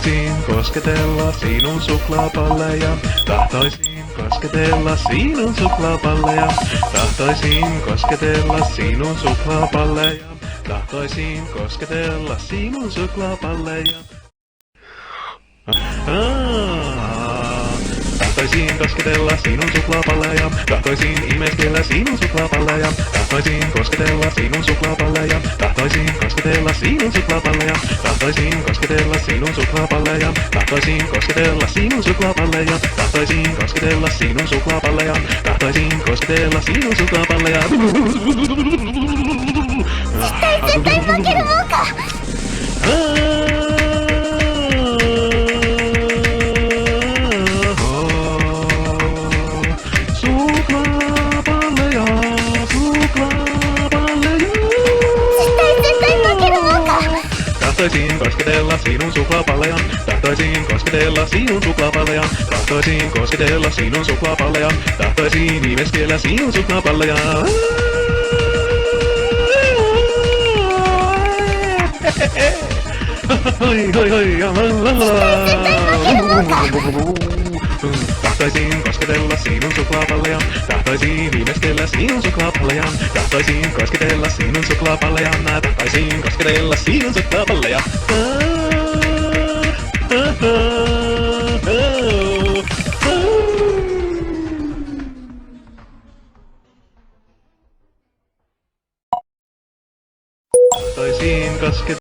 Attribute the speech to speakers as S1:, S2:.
S1: Tahtoisin kosketella sinun suklaapalleja. Tahtoisin kosketella sinun suklaapalleja. Tahtoisin kosketella sinun suklaapalleja. Tahtoisin kosketella sinun suklaapalleja. Tahtoisin kosketella sinun suklaapalleja. Tahtoisin imeskellä sinun suklaapalleja. Tahtoisin kosketella sinun suklaapalleja. Tahtoisin kosketella sinun suklaapalleja. Tahtoisin kosketella sinun suklaapalleja. Tahtoisin kosketella sinun suklaapalleja. Tahtoisin kosketella sinun suklaapalleja. Tahtoisin kosketella sinun suklaapalleja.
S2: 絶対負けるもんか。
S1: Suklaapalleja, suklaapalleja.
S2: 絶対負けるもんか。
S1: Tahtoisin kosketella sinun suklaapalleja. Tahtoisin kosketella sinun suklaapalleja. Tahtoisin kosketella sinun suklaapalleja. Tahtoisin imeskellä sinun suklaapalleja. Hoi hoi hoi ja la la la. Tahtoisin kosketella sinun suklaapalleja. Tahtoisin imeskellä sinun suklaapalleja. Tahtoisin kosketella sinun suklaapalleja. Tahtoisin kosketella sinun suklaapalleja.